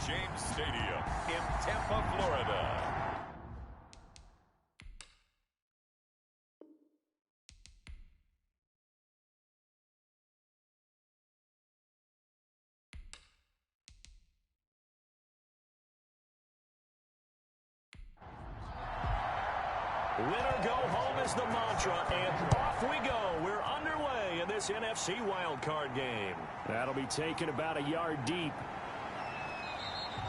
James Stadium in Tampa, Florida. Winner go home is the mantra, and off we go. We're underway in this NFC wildcard game. That'll be taken about a yard deep.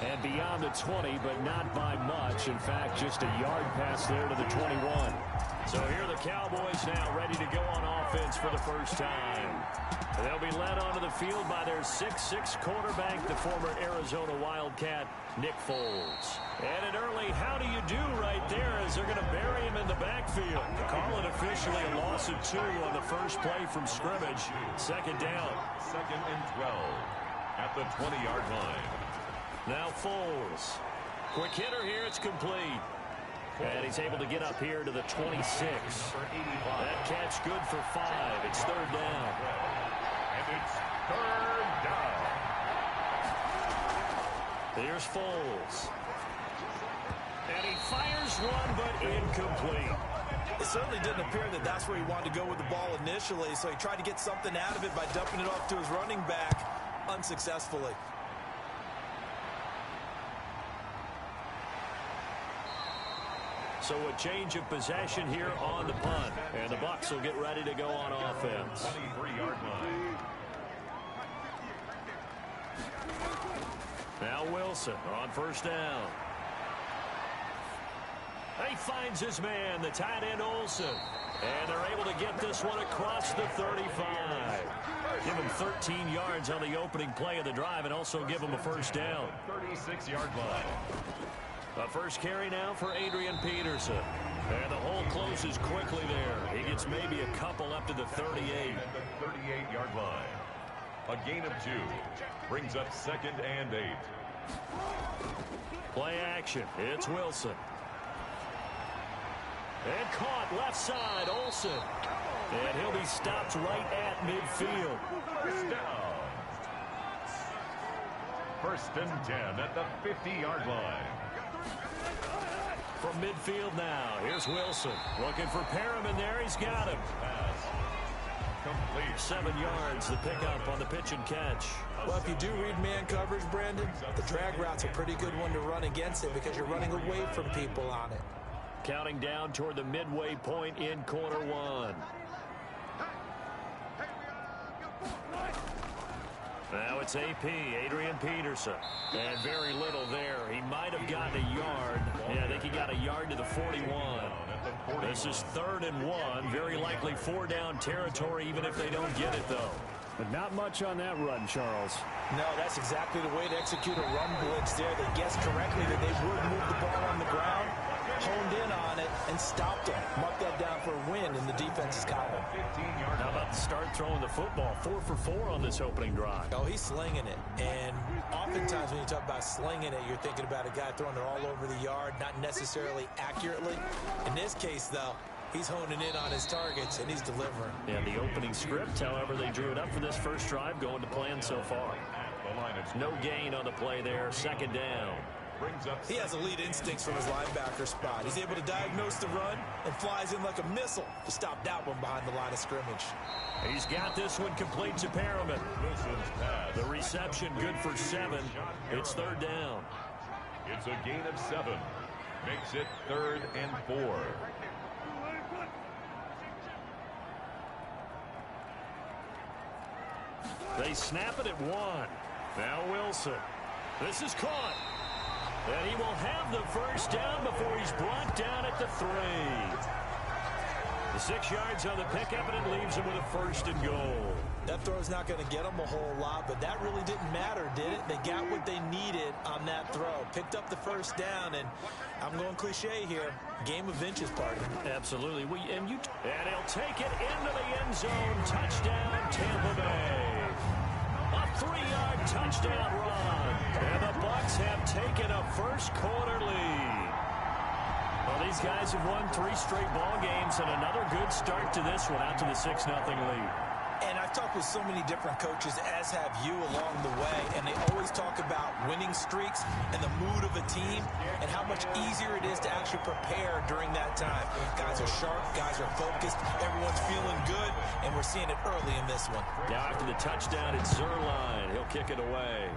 And beyond the 20, but not by much. In fact, just a yard pass there to the 21. So here are the Cowboys now ready to go on offense for the first time. They'll be led onto the field by their 6'6" quarterback, the former Arizona Wildcat, Nick Foles. And an early how do you do right there as they're going to bury him in the backfield. Call it officially a loss of 2 on the first play from scrimmage. Second down. 2nd and 12 at the 20-yard line. Now Foles. Quick hitter here. It's complete. And he's able to get up here to the 26. That catch good for 5. It's 3rd down. And it's 3rd down. Here's Foles. And he fires one, but incomplete. It certainly didn't appear that that's where he wanted to go with the ball initially, so he tried to get something out of it by dumping it off to his running back unsuccessfully. So a change of possession here on the punt. And the Bucs will get ready to go on offense. 23-yard line. Now Wilson on first down. He finds his man, the tight end Olsen. And they're able to get this one across the 35. Give him 13 yards on the opening play of the drive and also give him a first down. 36-yard line. A first carry now for Adrian Peterson. And the hole closes quickly there. He gets maybe a couple up to the 38. At the 38-yard line. A gain of 2. Brings up 2nd and 8. Play action. It's Wilson. And caught left side, Olsen. And he'll be stopped right at midfield. First down. 1st and 10 at the 50-yard line. From midfield now, here's Wilson. Looking for Perriman there. He's got him. Pass. Complete. 7 yards, the pickup on the pitch and catch. Well, if you do read man coverage, Brandon, the drag route's a pretty good one to run against it because you're running away from people on it. Counting down toward the midway point in quarter 1. Now it's AP, Adrian Peterson. And very little there. He might have gotten a yard. Yeah, I think he got a yard to the 41. This is 3rd and 1. Very likely 4-down territory, even if they don't get it, though. But not much on that run, Charles. No, that's exactly the way to execute a run blitz there. They guessed correctly that they would move the ball on the ground, honed in on it, and stopped them. Mark that down for a win in the defense's column. How about the start throwing the football? 4 for 4 on this opening drive. Oh, he's slinging it. And oftentimes when you talk about slinging it, you're thinking about a guy throwing it all over the yard, not necessarily accurately. In this case, though, he's honing in on his targets, and he's delivering. Yeah, the opening script, however, they drew it up for this first drive, going to plan so far. No gain on the play there. 2nd down. He has elite instincts from his linebacker spot. He's able to diagnose the run and flies in like a missile to stop that one behind the line of scrimmage. He's got this one complete to Perriman. The reception good for 7. It's 3rd down. It's a gain of 7. Makes it 3rd and 4. They snap it at 1. Now Wilson. This is caught. And he will have the first down before he's brought down at the 3. The 6 yards on the pickup, and it leaves him with a 1st and goal. That throw's not going to get them a whole lot, but that really didn't matter, did it? They got what they needed on that throw. Picked up the first down, and I'm going cliche here. Game of inches, partner. Absolutely. And he'll take it into the end zone. Touchdown, Tampa Bay. A 3-yard touchdown run. And the Bucs have taken a first-quarter lead. Well, these guys have won 3 straight ball games, and another good start to this one out to the 6-0 lead. And I've talked with so many different coaches, as have you, along the way, and they always talk about winning streaks and the mood of a team and how much easier it is to actually prepare during that time. Guys are sharp, guys are focused, everyone's feeling good, and we're seeing it early in this one. Now after the touchdown, it's Zerline. He'll kick it away.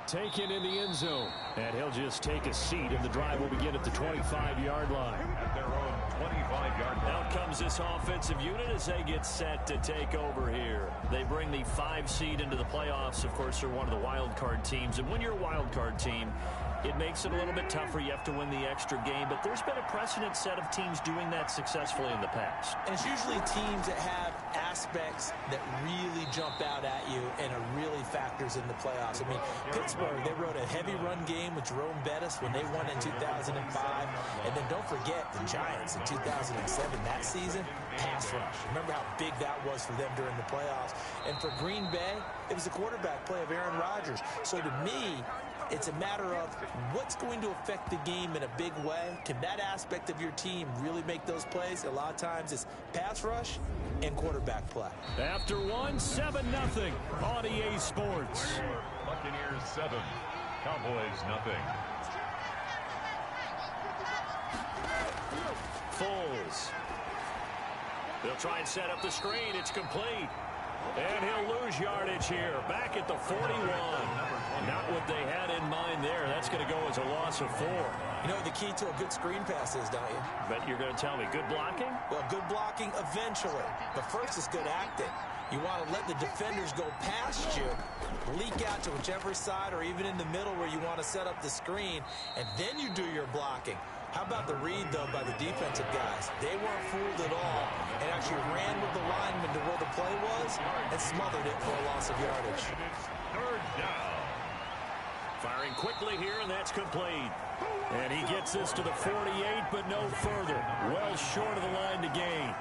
Taken in the end zone, and he'll just take a seat, and the drive will begin at the 25-yard line. At their own 25-yard line. Out comes this offensive unit as they get set to take over here. They bring the 5 seed into the playoffs. Of course, they're one of the wild card teams, and when you're a wild card team, it makes it a little bit tougher. You have to win the extra game, but there's been a precedent set of teams doing that successfully in the past. And it's usually teams that have aspects that really jump out at you and are really factors in the playoffs. I mean, Pittsburgh, they rode a heavy run game with Jerome Bettis when they won in 2005. And then don't forget the Giants in 2007, that season, pass rush. Remember how big that was for them during the playoffs. And for Green Bay, it was the quarterback play of Aaron Rodgers. So to me, it's a matter of what's going to affect the game in a big way. Can that aspect of your team really make those plays? A lot of times it's pass rush and quarterback play. After 7-0 on EA Sports. Buccaneers 7, Cowboys nothing. Foles. They'll try and set up the screen. It's complete. And he'll lose yardage here. Back at the 41. Not what they had in mind there. That's going to go as a loss of 4. You know what the key to a good screen pass is, don't you? But you're going to tell me, good blocking? Well, good blocking eventually. But first is good acting. You want to let the defenders go past you, leak out to whichever side or even in the middle where you want to set up the screen, and then you do your blocking. How about the read, though, by the defensive guys? They weren't fooled at all and actually ran with the lineman to where the play was and smothered it for a loss of yardage. Third down. Firing quickly here, and that's complete. And he gets this to the 48, but no further. Well short of the line to gain.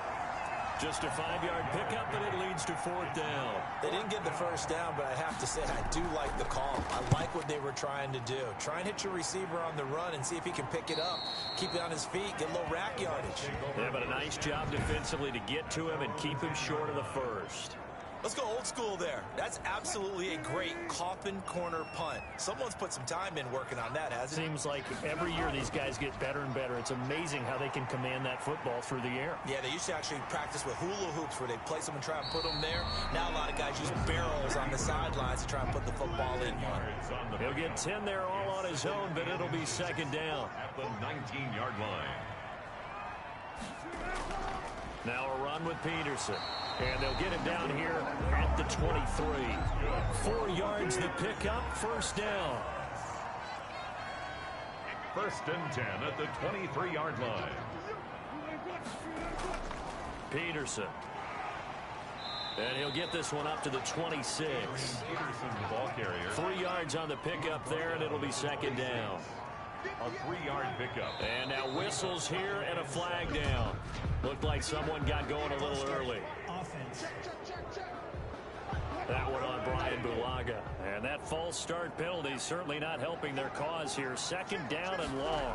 Just a 5-yard pickup, and it leads to 4th down. They didn't get the first down, but I have to say I do like the call. I like what they were trying to do. Try and hit your receiver on the run and see if he can pick it up, keep it on his feet, get a little rack yardage. Yeah, but a nice job defensively to get to him and keep him short of the first. Let's go old school there. That's absolutely a great coffin corner punt. Someone's put some time in working on that, hasn't it? Seems like every year these guys get better and better. It's amazing how they can command that football through the air. Yeah, they used to actually practice with hula hoops where they place them and try and put them there. Now a lot of guys use barrels on the sidelines to try and put the football in one. He'll get 10 there all on his own, but it'll be 2nd down. At the 19-yard line. Now a run with Peterson. And they'll get him down here at the 23. 4 yards the pickup, 1st down. 1st and 10 at the 23-yard line. Peterson. And he'll get this one up to the 26. Peterson, the ball carrier. 3 yards on the pickup there, and it'll be 2nd down. A 3-yard pickup. And now whistles here and a flag down. Looked like someone got going a little early. That one on Brian Bulaga. And that false start penalty certainly not helping their cause here. 2nd down and long.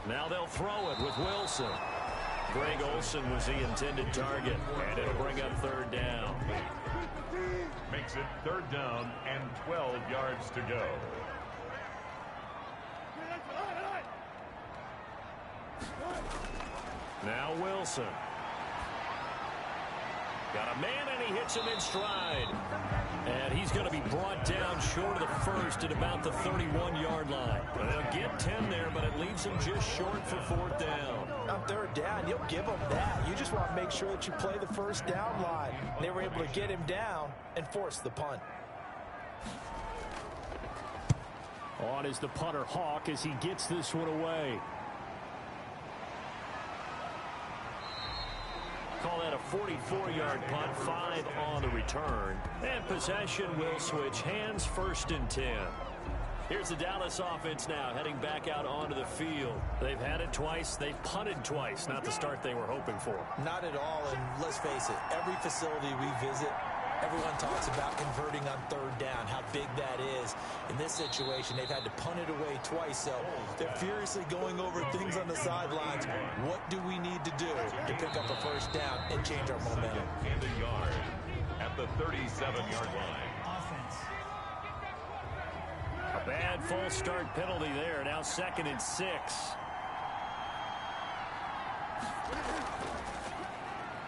Now they'll throw it with Wilson. Greg Olsen was the intended target. And it'll bring up 3rd down. Makes it 3rd down and 12 yards to go. Now Wilson. Got a man, and he hits him in stride. And he's going to be brought down short of the first at about the 31-yard line. They'll get 10 there, but it leaves him just short for 4th down. On 3rd down, you'll give them that. You just want to make sure that you play the 1st down line. They were able to get him down and force the punt. On is the punter Hawk as he gets this one away. Call that a 44-yard punt, 5 on the return. And possession will switch hands, 1st and 10. Here's the Dallas offense now heading back out onto the field. They've had it twice. They've punted twice. Not the start they were hoping for. Not at all, and let's face it, every facility we visit, everyone talks about converting on 3rd down, how big that is. In this situation, they've had to punt it away twice, so they're furiously going over things on the sidelines. What do we need to do to pick up a first down and change our momentum? And a yard at the 37-yard line. A bad false start penalty there. Now 2nd and 6.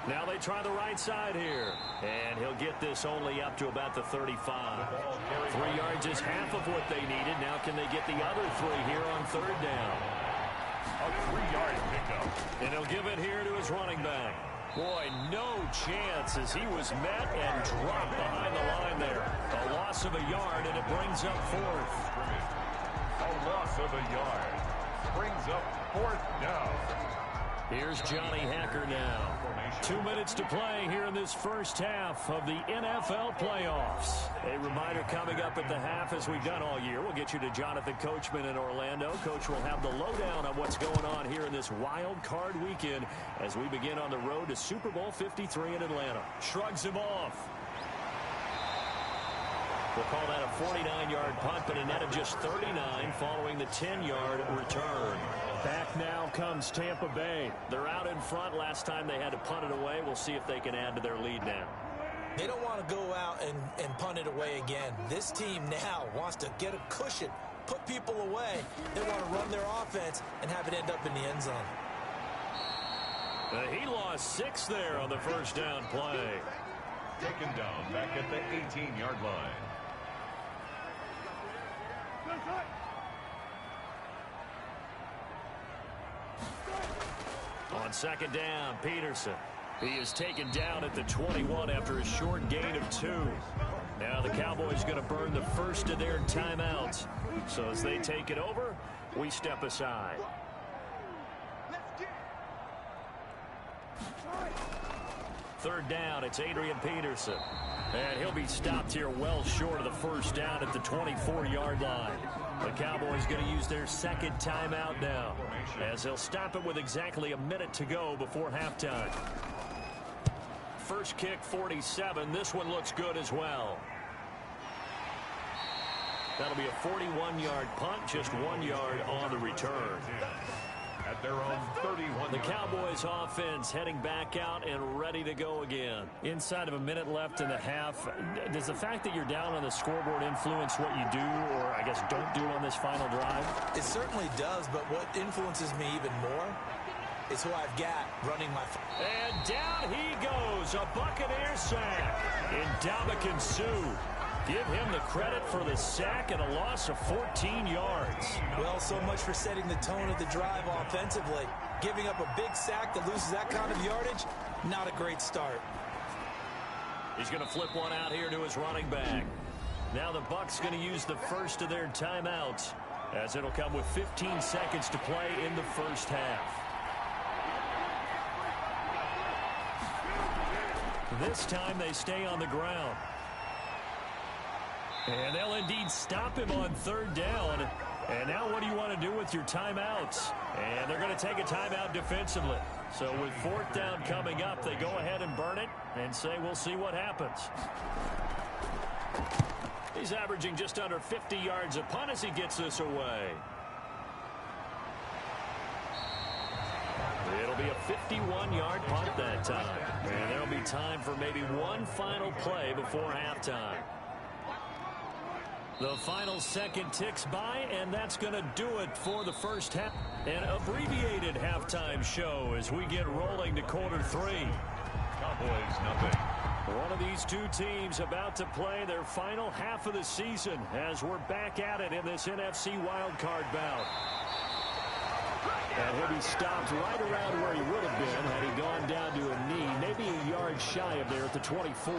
Now they try the right side here. And he'll get this only up to about the 35. 3 yards is half of what they needed. Now can they get the other 3 here on 3rd down? A 3-yard pickup. And he'll give it here to his running back. Boy, no chance as he was met and dropped behind the line there. A loss of a yard, and it brings up 4th. A loss of a yard brings up 4th down. Here's Johnny Hacker now. 2 minutes to play here in this first half of the NFL playoffs. A reminder coming up at the half, as we've done all year. We'll get you to Jonathan Coachman in Orlando. Coach will have the lowdown on what's going on here in this wild card weekend as we begin on the road to Super Bowl 53 in Atlanta. Shrugs him off. We'll call that a 49-yard punt, but a net of just 39 following the 10-yard return. Back now comes Tampa Bay. They're out in front. Last time they had to punt it away. We'll see if they can add to their lead now. They don't want to go out and punt it away again. This team now wants to get a cushion, put people away. They want to run their offense and have it end up in the end zone. He lost 6 there on the first down play. Taken down back at the 18-yard line. On 2nd down, Peterson. He is taken down at the 21 after a short gain of 2. Now the Cowboys going to burn the first of their timeouts. So as they take it over, we step aside. Third down, it's Adrian Peterson. And he'll be stopped here well short of the first down at the 24-yard line. The Cowboys going to use their 2nd timeout now, as they'll stop it with exactly a minute to go before halftime. First kick, 47. This one looks good as well. That'll be a 41-yard punt, just 1 yard on the return. At their own 31. The Cowboys offense heading back out and ready to go again. Inside of a minute left in the half, does the fact that you're down on the scoreboard influence what you do, or I guess don't do on this final drive? It certainly does, but what influences me even more is who I've got running my... And down he goes, a Buccaneer sack. Ndamukong Suh. Give him the credit for the sack and a loss of 14 yards. Well, so much for setting the tone of the drive offensively. Giving up a big sack that loses that kind of yardage, not a great start. He's going to flip one out here to his running back. Now the Bucs going to use the first of their timeouts, as it'll come with 15 seconds to play in the first half. This time they stay on the ground. And they'll indeed stop him on 3rd down. And now what do you want to do with your timeouts? And they're going to take a timeout defensively. So with 4th down coming up, they go ahead and burn it and say we'll see what happens. He's averaging just under 50 yards a punt as he gets this away. It'll be a 51-yard punt that time. And there'll be time for maybe one final play before halftime. The final second ticks by, and that's going to do it for the first half. An abbreviated halftime show as we get rolling to quarter 3. Cowboys, nothing. One of these two teams about to play their final half of the season as we're back at it in this NFC wildcard bout. And he'll be stopped right around where he would have been had he gone down to a knee, maybe a yard shy of there at the 24.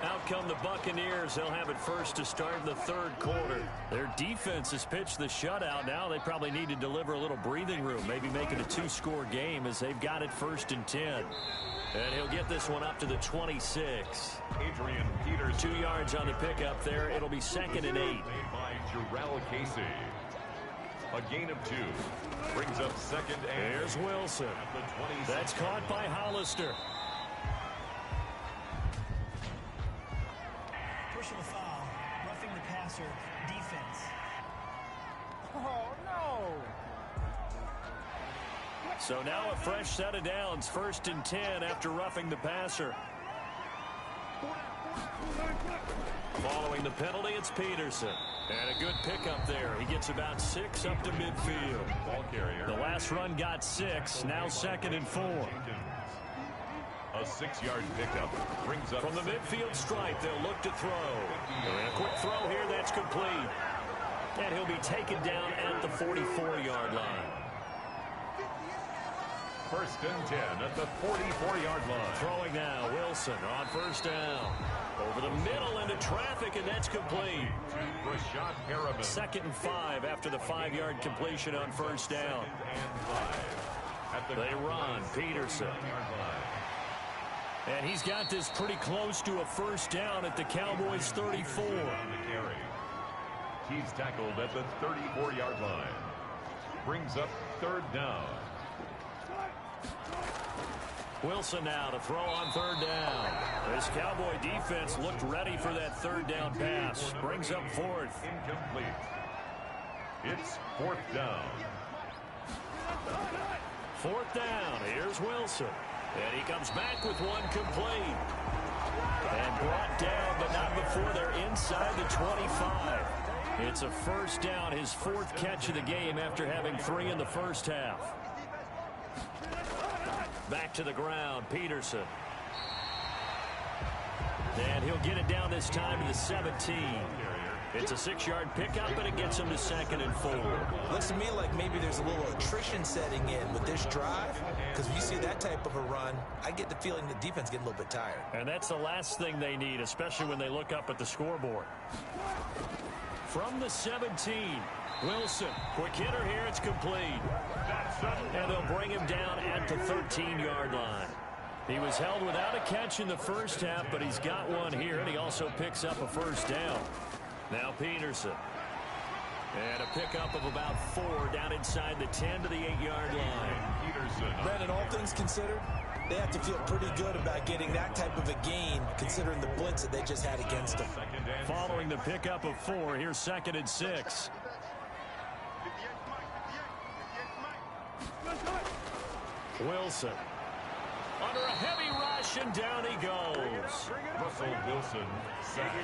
Out come the Buccaneers. They'll have it first to start in the 3rd quarter. Their defense has pitched the shutout. Now they probably need to deliver a little breathing room, maybe make it a 2-score game as they've got it 1st and 10. And he'll get this one up to the 26. Adrian Peterson. 2 yards on the pickup there. It'll be 2nd and 8. Made by Jarrell Casey. A gain of 2 brings up 2nd and... There's Wilson. That's caught by Hollister. Personal foul, roughing the passer, defense. So now a fresh set of downs, 1st and 10 after roughing the passer. Following the penalty, it's Peterson. And a good pickup there. He gets about 6 up to midfield. Ball carrier. The last run got 6, now 2nd and 4. A 6-yard pickup brings up from the midfield stripe. They'll look to throw. And a quick throw here that's complete. And he'll be taken down at the 44-yard line. 1st and 10 at the 44-yard line. Throwing now, Wilson on 1st down. Over the middle into traffic, and that's complete. Rashad Harriman. 2nd and 5 after the 5-yard completion on 1st down. They run, Peterson. And he's got this pretty close to a 1st down at the Cowboys' 34. He's tackled at the 34-yard line. Brings up 3rd down. Wilson now to throw on 3rd down. This Cowboy defense looked ready for that 3rd down pass. Brings up 4th. Incomplete. It's 4th down. 4th down. Here's Wilson. And he comes back with one complete. And brought down, but not before they're inside the 25. It's a 1st down, his 4th catch of the game after having 3 in the 1st half. Back to the ground, Peterson. And he'll get it down this time to the 17. It's a 6-yard pickup, and it gets him to 2nd and 4. Looks to me like maybe there's a little attrition setting in with this drive, because when you see that type of a run, I get the feeling the defense getting a little bit tired. And that's the last thing they need, especially when they look up at the scoreboard. From the 17, Wilson, quick hitter here, it's complete. And they'll bring him down at the 13-yard line. He was held without a catch in the 1st half, but he's got one here, and he also picks up a 1st down. Now Peterson. And a pickup of about 4 down inside the 10 to the 8-yard line. Brandon, all things considered, they have to feel pretty good about getting that type of a gain, considering the blitz that they just had against them. Following the pickup of 4, here's 2nd and 6. Wilson. Under a heavy rush, and down he goes. Russell Wilson sacked.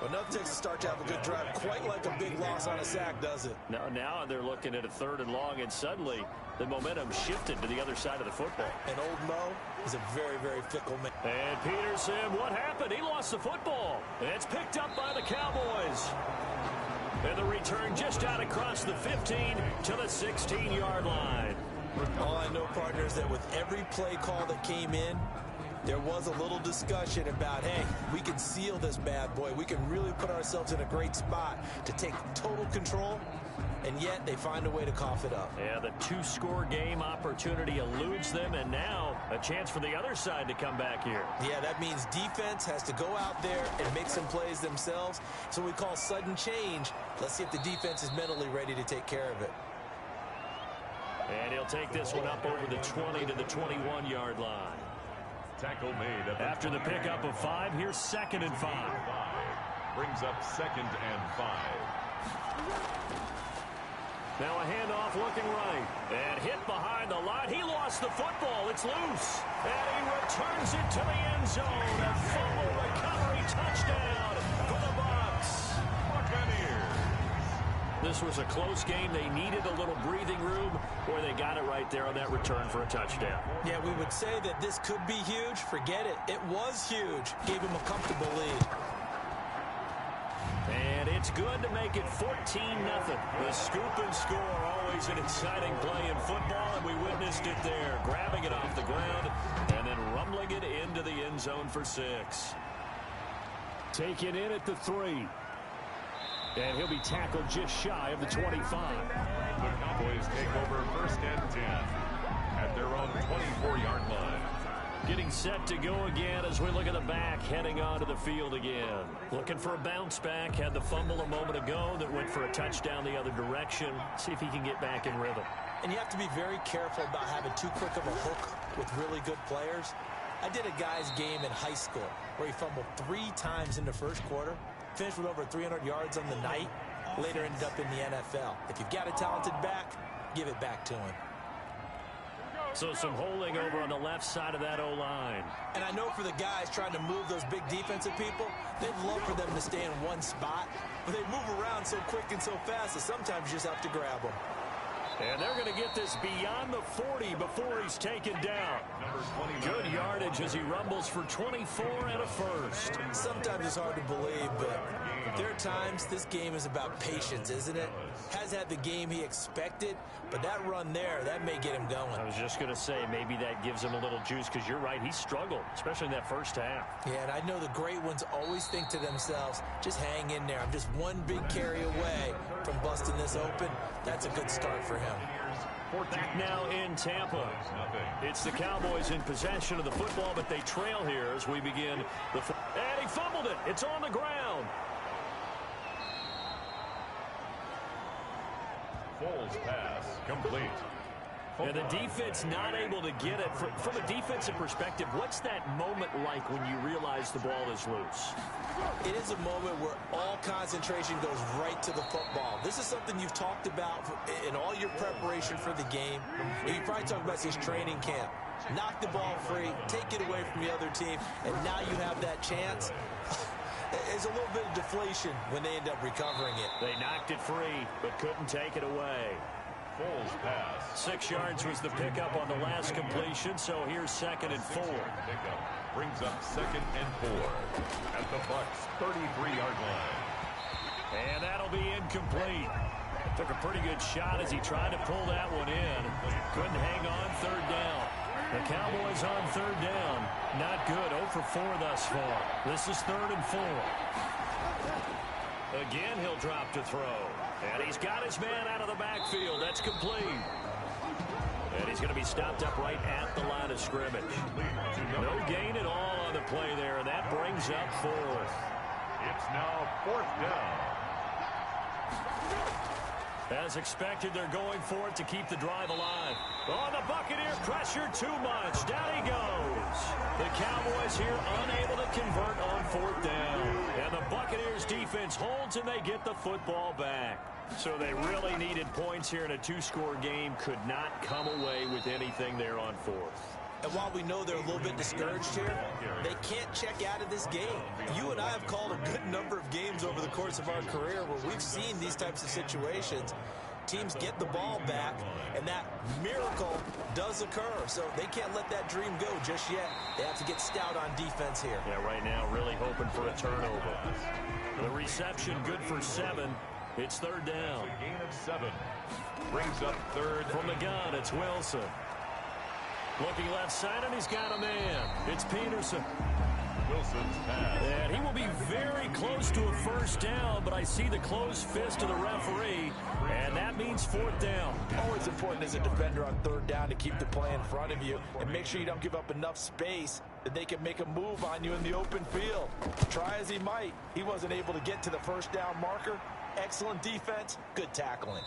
Well, nothing takes a start to have a good drive quite like a big loss on a sack, does it? Now they're looking at a 3rd and long, and suddenly the momentum shifted to the other side of the football. And old Mo is a very, very fickle man. And Peterson, what happened? He lost the football. It's picked up by the Cowboys. And the return just out across the 15 to the 16-yard line. All I know, partner, is that with every play call that came in, there was a little discussion about, hey, we can seal this bad boy. We can really put ourselves in a great spot to take total control, and yet they find a way to cough it up. Yeah, the 2-score game opportunity eludes them, and now a chance for the other side to come back here. Yeah, that means defense has to go out there and make some plays themselves. So we call sudden change. Let's see if the defense is mentally ready to take care of it. And he'll take this one up over the 20 to the 21-yard line. Tackle made at after the pickup of 5, here's 2nd and 5. Brings up 2nd and 5. Now a handoff looking right. And hit behind the line. He lost the football. It's loose. And he returns it to the end zone. A fumble recovery touchdown for the Bucs. Buccaneers. This was a close game. They needed a little breathing room, where they got it right there on that return for a touchdown. Yeah, we would say that this could be huge. Forget it. It was huge. Gave him a comfortable lead. And it's good to make it 14-0. The scoop and score, always an exciting play in football, and we witnessed it there. Grabbing it off the ground and then rumbling it into the end zone for 6. Taken in at the 3. And he'll be tackled just shy of the 25. The Cowboys take over 1st and 10 at their own 24-yard line. Getting set to go again as we look at the back, heading onto the field again. Looking for a bounce back. Had the fumble a moment ago that went for a touchdown the other direction. See if he can get back in rhythm. And you have to be very careful about having too quick of a hook with really good players. I did a guy's game in high school where he fumbled 3 times in the 1st quarter. Finished with over 300 yards on the night. Later ended up in the NFL. If you've got a talented back, give it back to him. So some holding over on the left side of that O-line. And I know for the guys trying to move those big defensive people, they'd love for them to stay in one spot, but they move around so quick and so fast that sometimes you just have to grab them. And they're going to get this beyond the 40 before he's taken down. Good yardage as he rumbles for 24 and a first. Sometimes it's hard to believe, but there are times this game is about patience, isn't it? Has had the game he expected, but that run there, that may get him going. I was just going to say, maybe that gives him a little juice, because you're right, he struggled, especially in that first half. Yeah, and I know the great ones always think to themselves, just hang in there. I'm just one big carry away from busting this open. That's a good start for him. Back now in Tampa. It's the Cowboys in possession of the football, but they trail here as we begin the... And he fumbled it. It's on the ground. Foles pass complete. And the defense not able to get it. From a defensive perspective, what's that moment like when you realize the ball is loose? It is a moment where all concentration goes right to the football. This is something you've talked about in all your preparation for the game. And you probably talked about this training camp. Knock the ball free, take it away from the other team, and now you have that chance. There's a little bit of deflation when they end up recovering it. They knocked it free, but couldn't take it away. Foles pass. 6 yards was the pickup on the last completion, so here's 2nd and 4. Pickup brings up 2nd and 4 at the Bucs' 33-yard line. And that'll be incomplete. Took a pretty good shot as he tried to pull that one in. Couldn't hang on 3rd down. The Cowboys on 3rd down. Not good. 0 for 4 thus far. This is 3rd and 4. Again, he'll drop to throw. And he's got his man out of the backfield. That's complete. And he's going to be stopped up right at the line of scrimmage. No gain at all on the play there, and that brings up 4th. It's now 4th down. As expected, they're going for it to keep the drive alive. Oh, the Buccaneer pressure too much. Down he goes. The Cowboys here unable to convert on 4th down. And the Buccaneers defense holds and they get the football back. So they really needed points here in a 2-score game. Could not come away with anything there on 4th. And while we know they're a little bit discouraged here, they can't check out of this game. You and I have called a good number of games over the course of our career where we've seen these types of situations. Teams get the ball back, and that miracle does occur. So they can't let that dream go just yet. They have to get stout on defense here. Yeah, right now really hoping for a turnover. The reception good for 7. It's 3rd down. A gain of 7. Brings up 3rd. From the gun, it's Wilson. Looking left side, and he's got a man. It's Peterson. Wilson's pass. And he will be very close to a 1st down, but I see the closed fist of the referee, and that means 4th down. Always important as a defender on 3rd down to keep the play in front of you and make sure you don't give up enough space that they can make a move on you in the open field. Try as he might, he wasn't able to get to the 1st down marker. Excellent defense, good tackling.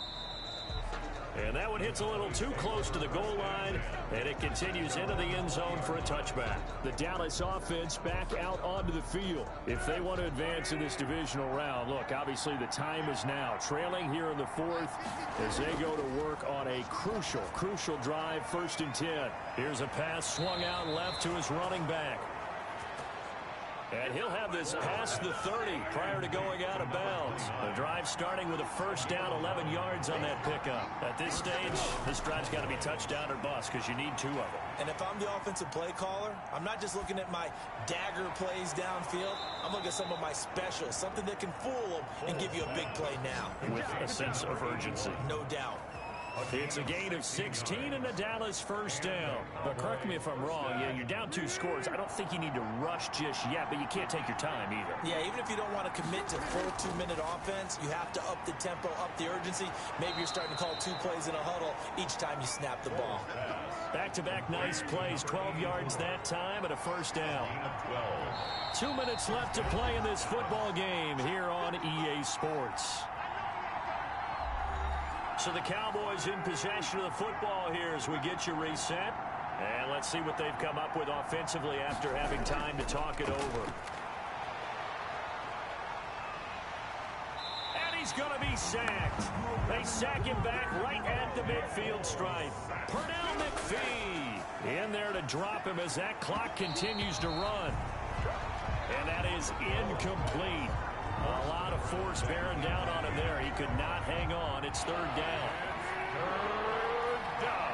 And that one hits a little too close to the goal line, and it continues into the end zone for a touchback. The Dallas offense back out onto the field. If they want to advance in this divisional round, look, obviously the time is now. Trailing here in the 4th as they go to work on a crucial drive, 1st and 10. Here's a pass swung out left to his running back. And he'll have this past the 30 prior to going out of bounds. The drive starting with a 1st down, 11 yards on that pickup. At this stage, this drive's got to be touchdown or bust because you need 2 of them. And if I'm the offensive play caller, I'm not just looking at my dagger plays downfield. I'm looking at some of my specials, something that can fool them and give you a big play now. With a sense of urgency. No doubt. It's a gain of 16 and the Dallas 1st down. But correct me if I'm wrong, you're down 2 scores. I don't think you need to rush just yet, but you can't take your time either. Yeah, even if you don't want to commit to full 2-minute offense, you have to up the tempo, up the urgency. Maybe you're starting to call 2 plays in a huddle each time you snap the ball. Back-to-back nice plays, 12 yards that time and a 1st down. 2 minutes left to play in this football game here on EA Sports. So the Cowboys in possession of the football here as we get you reset. And let's see what they've come up with offensively after having time to talk it over. And he's going to be sacked. They sack him back right at the midfield stripe. Pernell McPhee in there to drop him as that clock continues to run. And that is incomplete. A lot of force bearing down on him there. He could not hang on. It's third down. Third down.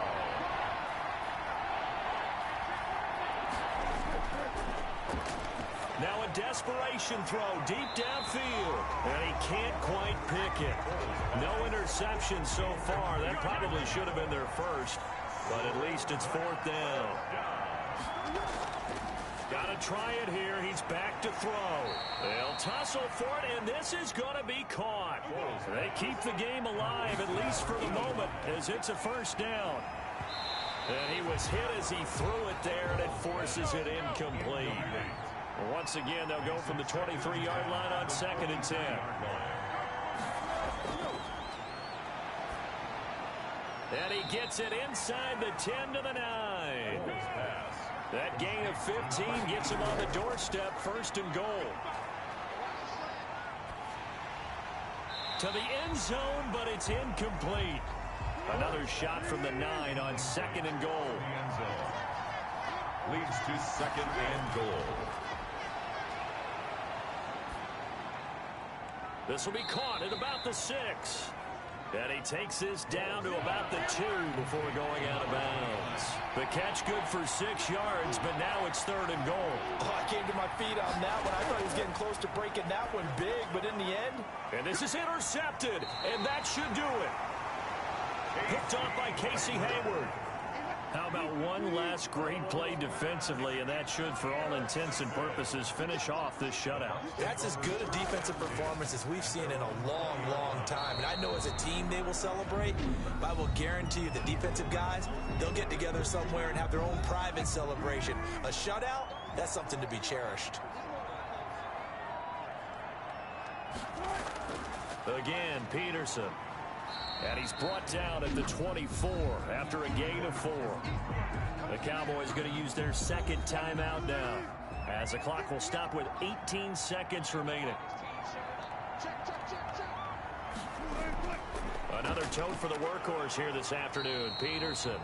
Now a desperation throw deep downfield. And he can't quite pick it. No interception so far. That probably should have been their first. But at least it's fourth down. Got to try it here. He's back to throw. They'll tussle for it, and this is going to be caught. They keep the game alive, at least for the moment, as it's a first down. And he was hit as he threw it there, and it forces it incomplete. Once again, they'll go from the 23-yard line on 2nd and 10. And he gets it inside the 10 to the 9. That gain of 15 gets him on the doorstep, 1st and goal. To the end zone, but it's incomplete. Another shot from the 9 on 2nd and goal. Leads to 2nd and goal. This will be caught at about the 6. And he takes this down to about the 2 before going out of bounds. The catch good for 6 yards, but now it's 3rd and goal. Oh, I came to my feet on that one. I thought he was getting close to breaking that one big, but in the end. And this is intercepted, and that should do it. Picked off by Casey Hayward. How about one last great play defensively, and that should, for all intents and purposes, finish off this shutout. That's as good a defensive performance as we've seen in a long, long time. And I know as a team they will celebrate, but I will guarantee you the defensive guys, they'll get together somewhere and have their own private celebration. A shutout, that's something to be cherished. Again, Peterson. And he's brought down at the 24 after a gain of 4. The Cowboys going to use their 2nd timeout now, as the clock will stop with 18 seconds remaining. Another tote for the workhorse here this afternoon, Peterson.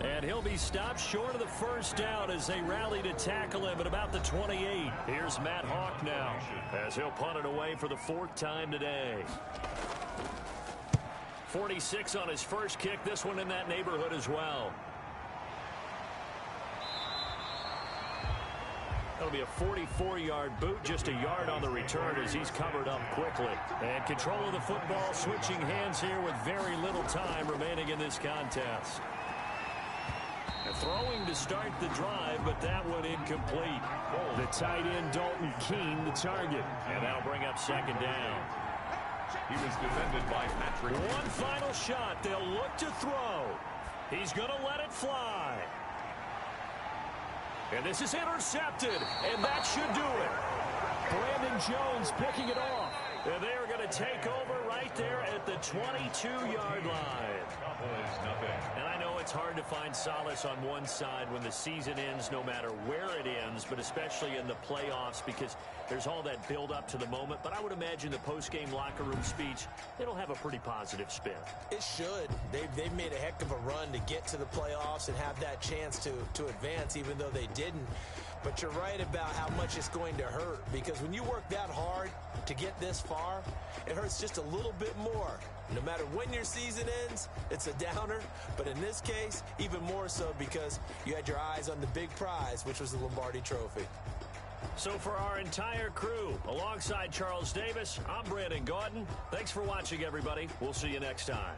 And he'll be stopped short of the 1st down as they rally to tackle him at about the 28. Here's Matt Hawk now, as he'll punt it away for the 4th time today. 46 on his first kick, this one in that neighborhood as well. That'll be a 44-yard boot, just a yard on the return as he's covered up quickly. And control of the football, switching hands here with very little time remaining in this contest. Throwing to start the drive, but that one incomplete. The tight end, Dalton Keene, the target. And that'll bring up 2nd down. He was defended by Patrick. One final shot. They'll look to throw. He's going to let it fly. And this is intercepted, and that should do it. Brandon Jones picking it off. And they are going to take over right there at the 22-yard line. And I know it's hard to find solace on one side when the season ends, no matter where it ends, but especially in the playoffs, because there's all that build-up to the moment. But I would imagine the post-game locker room speech, it'll have a pretty positive spin. It should. They've made a heck of a run to get to the playoffs and have that chance to advance, even though they didn't. But you're right about how much it's going to hurt, because when you work that hard to get this far, it hurts just a little bit more. No matter when your season ends, it's a downer. But in this case, even more so because you had your eyes on the big prize, which was the Lombardi Trophy. So for our entire crew, alongside Charles Davis, I'm Brandon Gaudin. Thanks for watching, everybody. We'll see you next time.